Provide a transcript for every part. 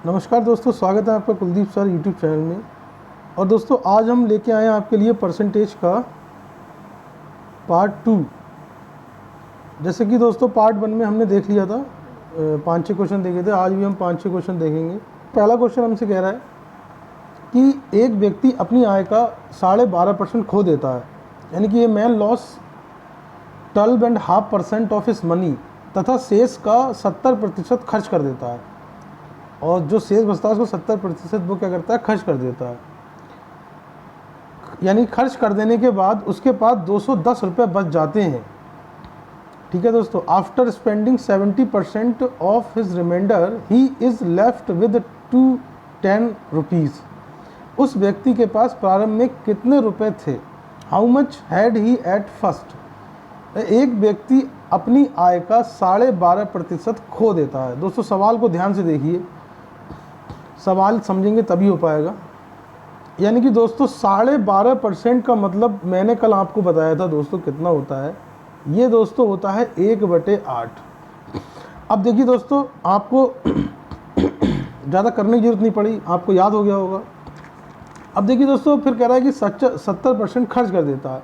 नमस्कार दोस्तों, स्वागत है आपका कुलदीप सर यूट्यूब चैनल में। और दोस्तों आज हम लेके आए हैं आपके लिए परसेंटेज का पार्ट 2। जैसे कि दोस्तों पार्ट 1 में हमने देख लिया था, 5-6 क्वेश्चन देखे थे। आज भी हम 5-6 क्वेश्चन देखेंगे। पहला क्वेश्चन हमसे कह रहा है कि एक व्यक्ति अपनी आय का 12.5% खो देता है, यानी कि ये man loss 12.5% of his money तथा शेष का 70% खर्च कर देता है। और जो शेष बचता है उसको 70% वो क्या करता है, खर्च कर देता है। यानी खर्च कर देने के बाद उसके पास 210 रुपये बच जाते हैं। ठीक है दोस्तों, after spending 70% of his reminder he is left with 210 rupees. उस व्यक्ति के पास प्रारंभ में कितने रुपए थे? How much had he at first. एक व्यक्ति अपनी आय का 12.5% खो देता है। दोस्तों सवाल को ध्यान से देखिए, सवाल समझेंगे तभी हो पाएगा। यानी कि दोस्तों 12.5% का मतलब मैंने कल आपको बताया था दोस्तों कितना होता है। ये दोस्तों होता है 1/8। अब देखिए दोस्तों, आपको ज़्यादा करने की जरूरत नहीं पड़ी, आपको याद हो गया होगा। अब देखिए दोस्तों फिर कह रहा है कि 70% खर्च कर देता है।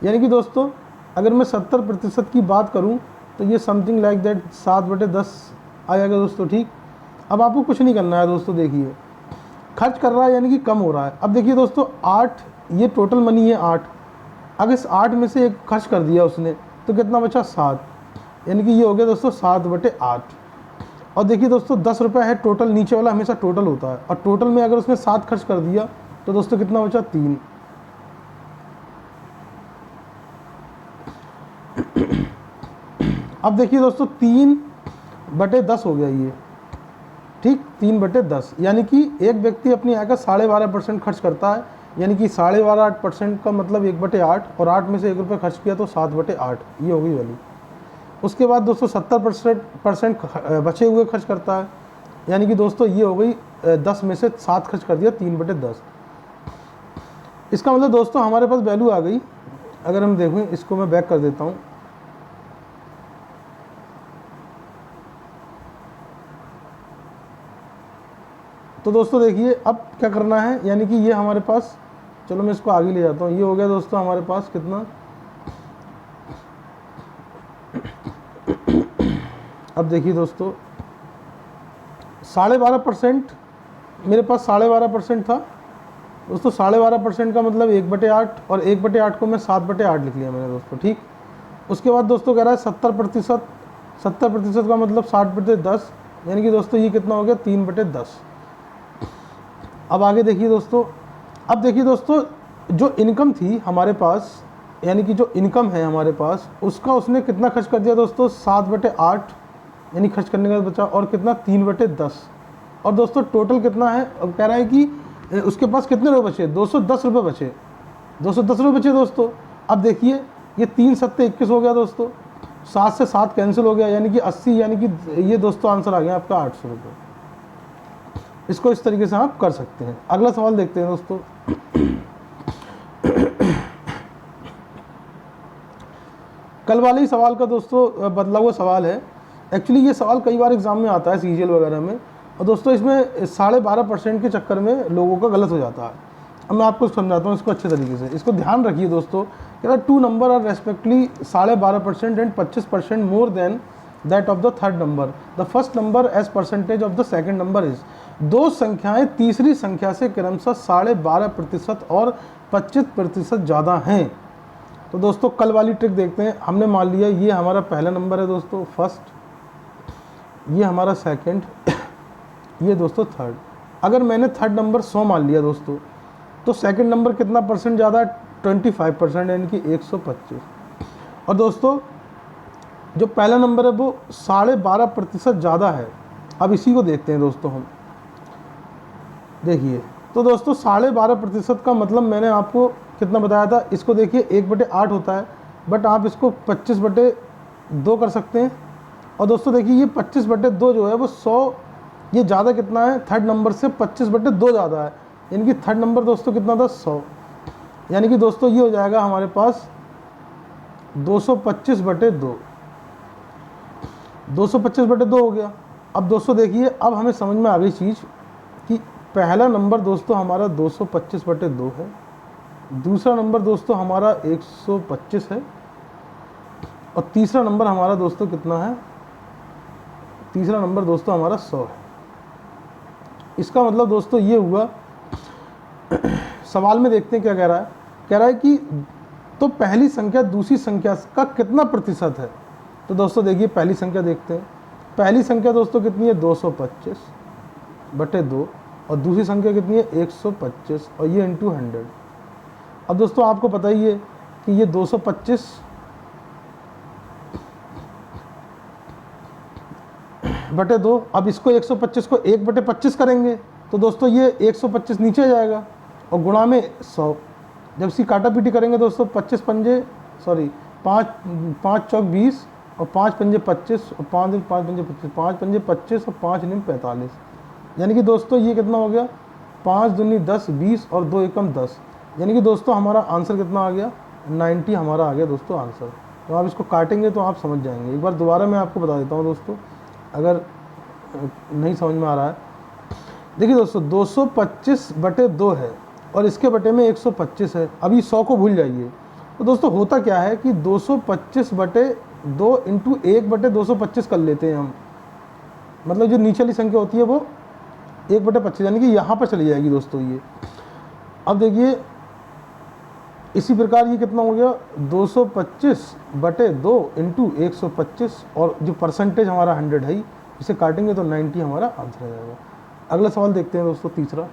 यानी कि दोस्तों अगर मैं 70% की बात करूं तो ये समथिंग लाइक दैट 7/10 आ जाएगा दोस्तों। ठीक, अब आपको कुछ नहीं करना है दोस्तों। देखिए खर्च कर रहा है यानी कि कम हो रहा है। अब देखिए दोस्तों 8, ये टोटल मनी है 8। अगर इस 8 में से एक खर्च कर दिया उसने तो कितना बचा? 7। यानी कि ये हो गया दोस्तों 7/8। और देखिए दोस्तों 10 रुपये है टोटल, नीचे वाला हमेशा टोटल होता है। और टोटल में अगर उसने 7 खर्च कर दिया तो दोस्तों कितना बचा? 3। अब देखिए दोस्तों 3/10 हो गया ये। ठीक, 3/10। यानी कि एक व्यक्ति अपनी आय का 12.5% खर्च करता है। यानी कि 12.5% का मतलब 1/8, और 8 में से 1 रुपये खर्च किया तो 7/8, ये हो गई वैल्यू। उसके बाद दोस्तों 70% बचे हुए खर्च करता है। यानी कि दोस्तों ये हो गई 10 में से 7 खर्च कर दिया, 3/10। इसका मतलब दोस्तों हमारे पास वैल्यू आ गई। अगर हम देखें, इसको मैं बैक कर देता हूँ। तो दोस्तों देखिए अब क्या करना है, यानी कि ये हमारे पास, चलो मैं इसको आगे ले जाता हूँ। ये हो गया दोस्तों हमारे पास कितना, अब देखिए दोस्तों 12.5%, मेरे पास 12.5% था दोस्तों। 12.5% का मतलब 1/8, और 1/8 को मैं 7/8 लिख लिया मैंने दोस्तों। ठीक, उसके बाद दोस्तों कह रहा है 70%। 70% का मतलब 60/10, यानी कि दोस्तों ये कितना हो गया? 3/10। अब आगे देखिए दोस्तों, अब देखिए दोस्तों जो इनकम थी हमारे पास, यानी कि जो इनकम है हमारे पास, उसका उसने कितना खर्च कर दिया दोस्तों? 7/8, यानी खर्च करने का बचा, और कितना? 3/10। और दोस्तों टोटल कितना है? अब कह रहा है कि उसके पास कितने रुपये बचे? 210 रुपये बचे। 210 रुपये बचे दोस्तों। अब देखिए ये 3 सत्ते 21 हो गया दोस्तों, 7 से 7 कैंसिल हो गया, यानी कि 80, यानी कि ये दोस्तों आंसर आ गया आपका 800 रुपये। इसको इस तरीके से आप कर सकते हैं। अगला सवाल देखते हैं दोस्तों। कल वाले ही सवाल का दोस्तों बदला हुआ सवाल है। एक्चुअली ये सवाल कई बार एग्जाम में आता है सीजीएल वगैरह में, और दोस्तों इसमें 12.5% के चक्कर में लोगों का गलत हो जाता है। अब मैं आपको समझाता हूँ इसको अच्छे तरीके से। इसको ध्यान रखिए दोस्तों, कि 2 number are respectively 12.5% and 25% more than that of the third number. The first number as percentage of the second number is. दो संख्याएं तीसरी संख्या से क्रमशः 12.5% और 25% ज़्यादा हैं। तो दोस्तों कल वाली ट्रिक देखते हैं। हमने मान लिया ये हमारा पहला नंबर है दोस्तों, फर्स्ट, ये हमारा सेकंड, ये दोस्तों थर्ड। अगर मैंने थर्ड नंबर 100 मान लिया दोस्तों, तो सेकंड नंबर कितना परसेंट ज़्यादा है? 25%, यानी कि 125। और दोस्तों जो पहला नंबर है वो 12.5% ज़्यादा है। अब इसी को देखते हैं दोस्तों हम। देखिए तो दोस्तों 12.5% का मतलब मैंने आपको कितना बताया था? इसको देखिए 1/8 होता है, बट आप इसको 25/2 कर सकते हैं। और दोस्तों देखिए ये 25/2 जो है वो 100, ये ज़्यादा कितना है? थर्ड नंबर से 25/2 ज़्यादा है। यानी कि थर्ड नंबर दोस्तों कितना था? 100। यानी कि दोस्तों ये हो जाएगा हमारे पास 225/2। 225/2 हो गया। अब दोस्तों देखिए अब हमें समझ में आ गई चीज़ कि पहला नंबर दोस्तों हमारा 225/2 है, दूसरा नंबर दोस्तों हमारा 125 है, और तीसरा नंबर हमारा दोस्तों कितना है, तीसरा नंबर दोस्तों हमारा 100 है। इसका मतलब दोस्तों ये हुआ, सवाल में देखते हैं क्या कह रहा है। कह रहा है कि तो पहली संख्या दूसरी संख्या का कितना प्रतिशत है। तो दोस्तों देखिए पहली संख्या देखते हैं। पहली संख्या दोस्तों कितनी है, 225/2, और दूसरी संख्या कितनी है, 125, और ये इंटू 100। अब दोस्तों आपको पता ही है कि ये 225/2, अब इसको 125 को 1/25 करेंगे तो दोस्तों ये 125 नीचे जाएगा, और गुणा में 100। जब इसकी काटा पीटी करेंगे दोस्तों, 5 चौक 20, और 5 पंजे 25, और 5 पंजे 25, 5 पंजे 25, और 5 निम 45। यानी कि दोस्तों ये कितना हो गया, 5 दूनी 10, 20, और 2 एकम 10। यानी कि दोस्तों हमारा आंसर कितना आ गया, 90 हमारा आ गया दोस्तों आंसर। तो आप इसको काटेंगे तो आप समझ जाएंगे। एक बार दोबारा मैं आपको बता देता हूँ दोस्तों, अगर नहीं समझ में आ रहा है। देखिए दोस्तों 225/2 है, और इसके बटे में 125 है। अभी 100 को भूल जाइए। तो दोस्तों होता क्या है कि 225/2 इंटू 1/225 कर लेते हैं हम, मतलब जो नीचे वाली संख्या होती है वो 1/25, यानी कि यहाँ पर चली जाएगी दोस्तों ये। अब देखिए इसी प्रकार ये कितना हो गया, 225/2 इंटू 125, और जो परसेंटेज हमारा 100 है, इसे काटेंगे तो 90 हमारा आंसर आ जाएगा। अगला सवाल देखते हैं दोस्तों, तीसरा।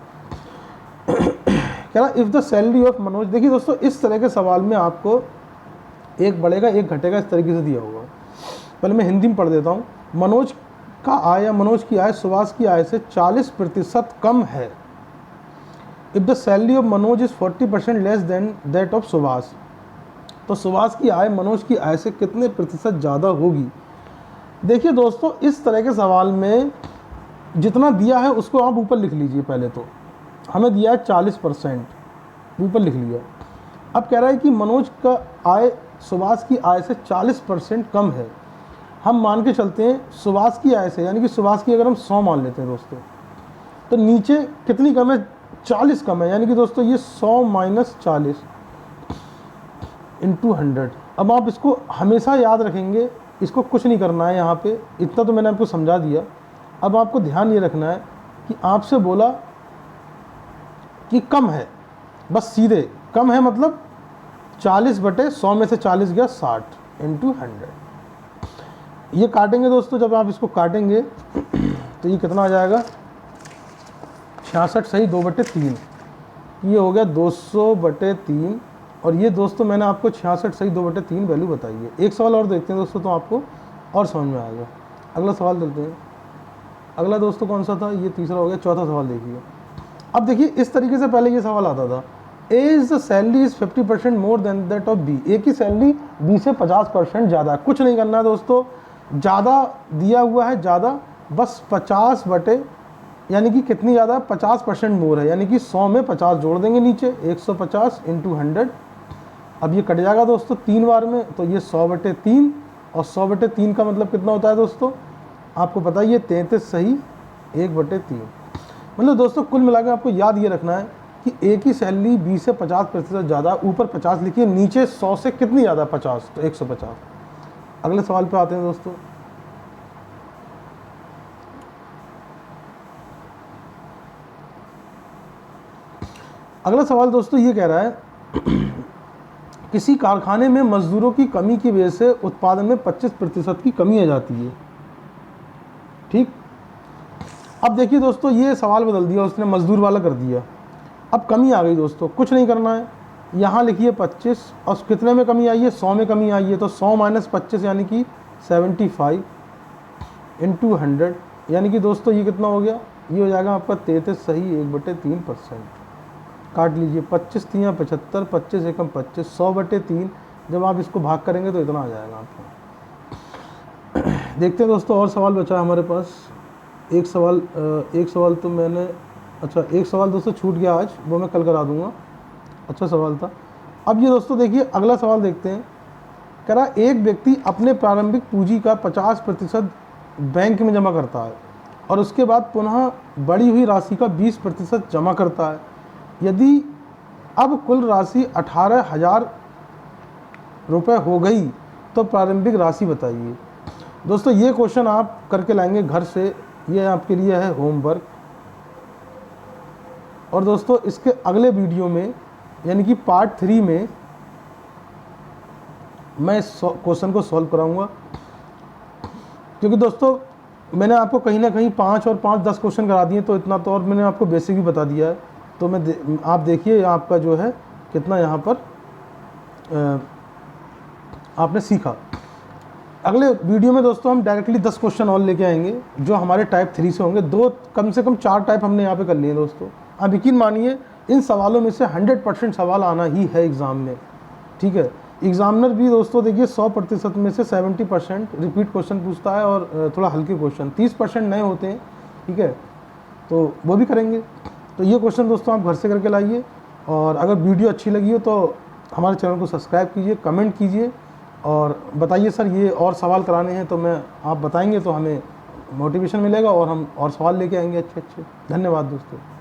कह रहा if the salary of Manoj. देखिए दोस्तों इस तरह के सवाल में आपको एक बढ़ेगा एक घटेगा इस तरीके से दिया होगा। पहले मैं हिंदी में पढ़ देता हूँ। मनोज का आय या मनोज की आय सुभाष की आय से 40% कम है। If the salary of Manoj is 40% less than that of Subhash. तो सुभाष की आय मनोज की आय से कितने प्रतिशत ज़्यादा होगी। देखिए दोस्तों इस तरह के सवाल में जितना दिया है उसको आप ऊपर लिख लीजिए। पहले तो हमें दिया है 40%, ऊपर लिख लिया। अब कह रहा है कि मनोज का आय सुभाष की आय से 40% कम है। हम मान के चलते हैं सुभाष की आय से, यानी कि सुभाष की अगर हम 100 मान लेते हैं दोस्तों, तो नीचे कितनी कम है, 40 कम है। यानी कि दोस्तों ये 100 माइनस 40 इंटू 100। अब आप इसको हमेशा याद रखेंगे, इसको कुछ नहीं करना है यहाँ पे, इतना तो मैंने आपको समझा दिया। अब आपको ध्यान ये रखना है कि आपसे बोला कि कम है, बस सीधे कम है, मतलब 40/100 में से 40 गया 60 इंटू 100। ये काटेंगे दोस्तों, जब आप इसको काटेंगे तो ये कितना आ जाएगा, 66 सही 2/3। ये हो गया 200/3, और ये दोस्तों मैंने आपको 66 सही 2/3 वैल्यू बताई है। एक सवाल और देखते हैं दोस्तों, तो आपको और समझ में आएगा। अगला सवाल देखते हैं। अगला दोस्तों कौन सा था, ये तीसरा हो गया। चौथा सवाल देखिए। अब देखिए इस तरीके से पहले ये सवाल आता था, A is the salary is 50% more than that of B. A की सैलरी बी से 50% ज़्यादा है। कुछ नहीं करना है दोस्तों, ज़्यादा दिया हुआ है, ज़्यादा बस 50 यानी कि कितनी ज़्यादा, 50% मोर है, यानी कि 100 में 50 जोड़ देंगे नीचे, 150 इंटू 100। अब ये कट जाएगा दोस्तों 3 बार में, तो ये 100/3, और 100/3 का मतलब कितना होता है दोस्तों, आपको पता ही है 33 सही 1/3। मतलब दोस्तों कुल मिलाकर आपको याद ये रखना है कि ए की सैलरी बी से 50% ज़्यादा, ऊपर 50 लिखिए, नीचे 100 से कितनी ज़्यादा, 50, तो 150। अगले सवाल पे आते हैं दोस्तों। अगला सवाल दोस्तों ये कह रहा है किसी कारखाने में मजदूरों की कमी की वजह से उत्पादन में 25% की कमी आ जाती है। ठीक, अब देखिए दोस्तों ये सवाल बदल दिया उसने, मजदूर वाला कर दिया। अब कमी आ गई दोस्तों, कुछ नहीं करना है, यहाँ लिखिए 25, और कितने में कमी आई है, 100 में कमी आई है, तो 100 माइनस 25 यानी कि 75 इंटू 100। यानी कि दोस्तों ये कितना हो गया, ये हो जाएगा आपका 33 सही 1/3%। काट लीजिए, 25 3 75, 25 एकम 25, 100/3। जब आप इसको भाग करेंगे तो इतना आ जाएगा आपको। देखते हैं दोस्तों और सवाल बचा है हमारे पास। एक सवाल तो मैंने, अच्छा एक सवाल दोस्तों छूट गया आज, वो मैं कल करा दूंगा। अच्छा सवाल था। अब ये दोस्तों देखिए अगला सवाल देखते हैं। कह रहा एक व्यक्ति अपने प्रारंभिक पूंजी का 50% बैंक में जमा करता है और उसके बाद पुनः बढ़ी हुई राशि का 20% जमा करता है। यदि अब कुल राशि 18,000 रुपये हो गई तो प्रारंभिक राशि बताइए। दोस्तों ये क्वेश्चन आप करके लाएंगे घर से, ये आपके लिए है होमवर्क। और दोस्तों इसके अगले वीडियो में यानी कि पार्ट 3 में मैं इस क्वेश्चन को सॉल्व कराऊंगा, क्योंकि दोस्तों मैंने आपको कहीं ना कहीं 5 और 5 10 क्वेश्चन करा दिए, तो इतना तो, और मैंने आपको बेसिक भी बता दिया है। तो आप देखिए आपका जो है कितना यहाँ पर आपने सीखा। अगले वीडियो में दोस्तों हम डायरेक्टली 10 क्वेश्चन और लेके आएंगे जो हमारे टाइप 3 से होंगे। कम से कम 4 टाइप हमने यहाँ पे कर लिए दोस्तों। आप यकीन मानिए इन सवालों में से 100% सवाल आना ही है एग्ज़ाम में, ठीक है। एग्जामिनर भी दोस्तों देखिए 100% में से 70% रिपीट क्वेश्चन पूछता है और थोड़ा हल्के क्वेश्चन 30% नए होते हैं, ठीक है, तो वो भी करेंगे। तो ये क्वेश्चन दोस्तों आप घर से करके लाइए, और अगर वीडियो अच्छी लगी हो तो हमारे चैनल को सब्सक्राइब कीजिए, कमेंट कीजिए और बताइए सर ये और सवाल कराने हैं, तो आप बताएंगे तो हमें मोटिवेशन मिलेगा और हम और सवाल लेके आएंगे अच्छे अच्छे। धन्यवाद दोस्तों।